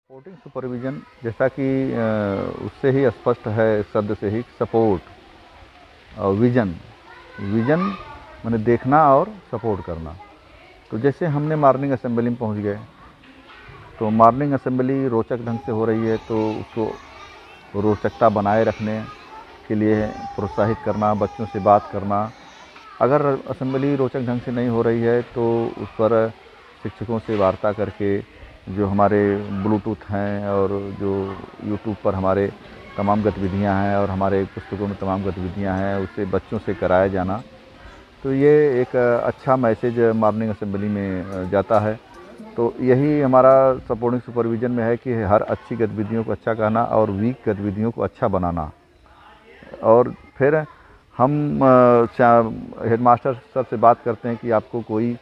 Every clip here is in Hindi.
सपोर्टिंग सुपरविज़न जैसा कि उससे ही स्पष्ट है, शब्द से ही सपोर्ट और विज़न। विज़न माने देखना और सपोर्ट करना। तो जैसे हमने मॉर्निंग असेंबली में पहुंच गए, तो मॉर्निंग असेंबली रोचक ढंग से हो रही है, तो उसको रोचकता बनाए रखने के लिए प्रोत्साहित करना, बच्चों से बात करना। अगर असेंबली रोचक ढंग से नहीं हो रही है तो उस पर शिक्षकों से वार्ता करके, जो हमारे ब्लूटूथ हैं और जो यूट्यूब पर हमारे तमाम गतिविधियां हैं और हमारे पुस्तकों में तमाम गतिविधियां हैं, उससे बच्चों से कराया जाना, तो ये एक अच्छा मैसेज मॉर्निंग असेंबली में जाता है। तो यही हमारा सपोर्टिंग सुपरविज़न में है कि हर अच्छी गतिविधियों को अच्छा कहना और वीक गतिविधियों को अच्छा बनाना। और फिर हम हेडमास्टर सर से बात करते हैं कि आपको कोई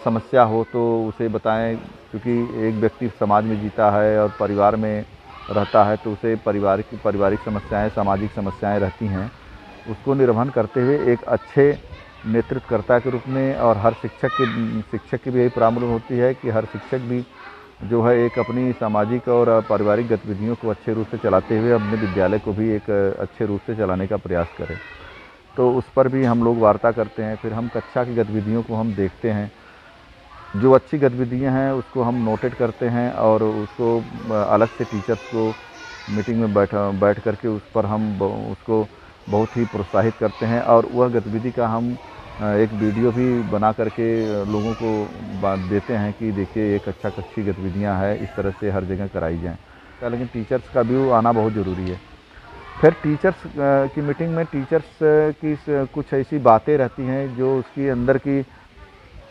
समस्या हो तो उसे बताएं, क्योंकि एक व्यक्ति समाज में जीता है और परिवार में रहता है, तो उसे पारिवारिक समस्याएं, सामाजिक समस्याएं रहती हैं, उसको निर्वहन करते हुए एक अच्छे नेतृत्वकर्ता के रूप में। और हर शिक्षक की भी यही परामर्श होती है कि हर शिक्षक भी जो है एक अपनी सामाजिक और पारिवारिक गतिविधियों को अच्छे रूप से चलाते हुए अपने विद्यालय को भी एक अच्छे रूप से चलाने का प्रयास करें। तो उस पर भी हम लोग वार्ता करते हैं। फिर हम कक्षा की गतिविधियों को हम देखते हैं, जो अच्छी गतिविधियां हैं उसको हम नोटेट करते हैं और उसको अलग से टीचर्स को मीटिंग में बैठ करके उस पर हम उसको बहुत ही प्रोत्साहित करते हैं। और वह गतिविधि का हम एक वीडियो भी बना करके लोगों को देते हैं कि देखिए एक अच्छा अच्छी गतिविधियां हैं, इस तरह से हर जगह कराई जाएँ। लेकिन टीचर्स का भी आना बहुत ज़रूरी है। फिर टीचर्स की मीटिंग में टीचर्स की कुछ ऐसी बातें रहती हैं जो उसकी अंदर की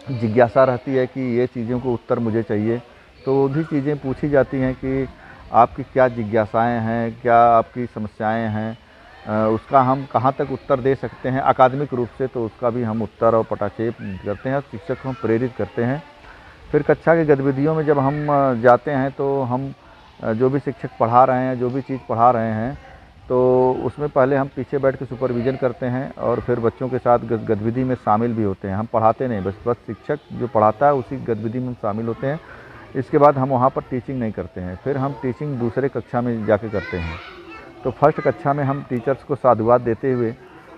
जिज्ञासा रहती है कि ये चीज़ों को उत्तर मुझे चाहिए, तो वो भी चीज़ें पूछी जाती हैं कि आपकी क्या जिज्ञासाएं हैं, क्या आपकी समस्याएं हैं, उसका हम कहाँ तक उत्तर दे सकते हैं अकादमिक रूप से, तो उसका भी हम उत्तर और पटाक्षेप करते हैं और शिक्षक को हम प्रेरित करते हैं। फिर कक्षा की गतिविधियों में जब हम जाते हैं तो हम जो भी शिक्षक पढ़ा रहे हैं, जो भी चीज़ पढ़ा रहे हैं, तो उसमें पहले हम पीछे बैठ के सुपरविज़न करते हैं और फिर बच्चों के साथ गतिविधि में शामिल भी होते हैं। हम पढ़ाते नहीं, बस शिक्षक जो पढ़ाता है उसी गतिविधि में हम शामिल होते हैं। इसके बाद हम वहाँ पर टीचिंग नहीं करते हैं, फिर हम टीचिंग दूसरे कक्षा में जाके करते हैं। तो फर्स्ट कक्षा में हम टीचर्स को साधुवाद देते हुए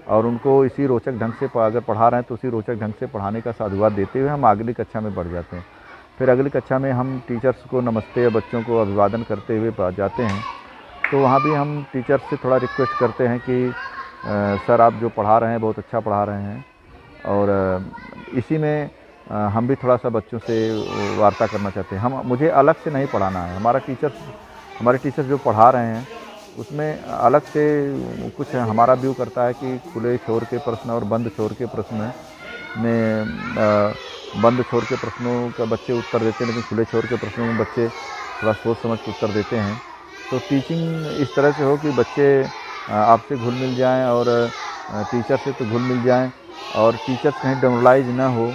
और उनको इसी रोचक ढंग से अगर पढ़ा रहे हैं तो उसी रोचक ढंग से पढ़ाने का साधुवाद देते हुए हम अगली कक्षा में बढ़ जाते हैं। फिर अगली कक्षा में हम टीचर्स को नमस्ते या बच्चों को अभिवादन करते हुए जाते हैं। तो वहाँ भी हम टीचर्स से थोड़ा रिक्वेस्ट करते हैं कि सर आप जो पढ़ा रहे हैं बहुत अच्छा पढ़ा रहे हैं, और इसी में हम भी थोड़ा सा बच्चों से वार्ता करना चाहते हैं। मुझे अलग से नहीं पढ़ाना है, हमारे टीचर्स जो पढ़ा रहे हैं उसमें अलग से कुछ हमारा व्यू करता है कि खुले छोर के प्रश्न और बंद छोर के प्रश्न में बंद छोर के प्रश्नों का बच्चे उत्तर देते हैं, लेकिन खुले छोर के प्रश्नों में बच्चे थोड़ा सोच समझ के उत्तर देते हैं। तो टीचिंग इस तरह से हो कि बच्चे आपसे घुल मिल जाएं और टीचर से तो घुल मिल जाएं, और टीचर्स कहीं डेमोरलाइज ना हो,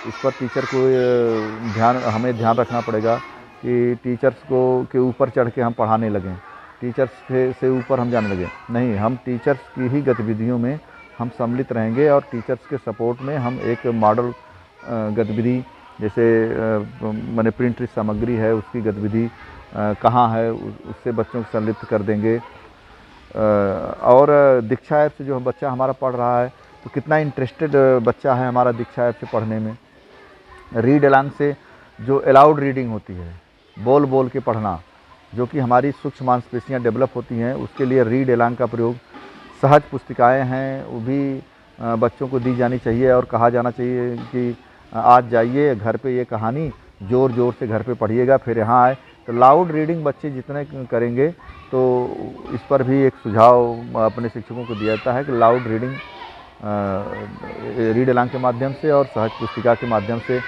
इस पर टीचर को हमें ध्यान रखना पड़ेगा कि टीचर्स को के ऊपर चढ़ के हम पढ़ाने लगें, टीचर्स से ऊपर हम जाने लगे नहीं। हम टीचर्स की ही गतिविधियों में हम सम्मिलित रहेंगे और टीचर्स के सपोर्ट में हम एक मॉडल गतिविधि, जैसे माने प्रिंट सामग्री है उसकी गतिविधि कहाँ है उससे बच्चों को संलिप्त कर देंगे। और दीक्षा ऐप से जो बच्चा हमारा पढ़ रहा है तो कितना इंटरेस्टेड बच्चा है हमारा दीक्षा ऐप से पढ़ने में। रीड एलांग से जो अलाउड रीडिंग होती है, बोल बोल के पढ़ना, जो कि हमारी सूक्ष्म मांसपेशियाँ डेवलप होती हैं, उसके लिए रीड एलांग का प्रयोग। सहज पुस्तिकाएँ हैं वो भी बच्चों को दी जानी चाहिए और कहा जाना चाहिए कि आज जाइए घर पे ये कहानी ज़ोर ज़ोर से घर पे पढ़िएगा, फिर यहाँ आए। तो लाउड रीडिंग बच्चे जितने करेंगे, तो इस पर भी एक सुझाव अपने शिक्षकों को दिया जाता है कि लाउड रीडिंग रीड एलांग के माध्यम से और सहज पुस्तिका के माध्यम से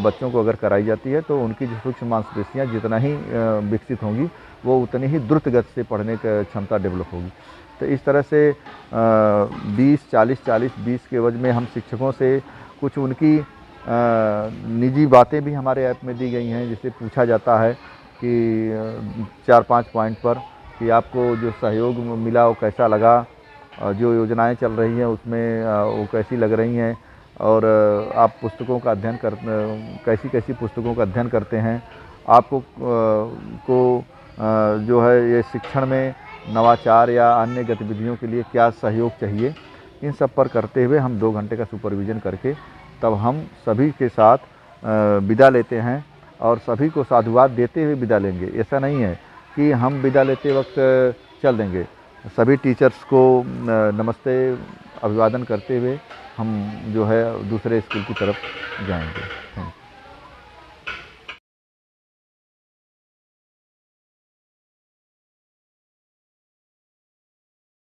बच्चों को अगर कराई जाती है तो उनकी जो सूक्ष्म मांसपेशियाँ जितना ही विकसित होंगी, वो उतनी ही द्रुत गति से पढ़ने की क्षमता डेवलप होगी। तो इस तरह से 20-40-40-20 के एवज में हम शिक्षकों से कुछ उनकी निजी बातें भी हमारे ऐप में दी गई हैं। जैसे पूछा जाता है कि 4-5 पॉइंट पर कि आपको जो सहयोग मिला वो कैसा लगा, जो योजनाएं चल रही हैं उसमें वो कैसी लग रही हैं, और आप पुस्तकों का अध्ययन कैसी कैसी पुस्तकों का अध्ययन करते हैं, आपको जो है ये शिक्षण में नवाचार या अन्य गतिविधियों के लिए क्या सहयोग चाहिए, इन सब पर करते हुए हम 2 घंटे का सुपरविज़न करके तब हम सभी के साथ विदा लेते हैं और सभी को साधुवाद देते हुए विदा लेंगे। ऐसा नहीं है कि हम विदा लेते वक्त चल देंगे। सभी टीचर्स को नमस्ते अभिवादन करते हुए हम जो है दूसरे स्कूल की तरफ जाएंगे। Thank you.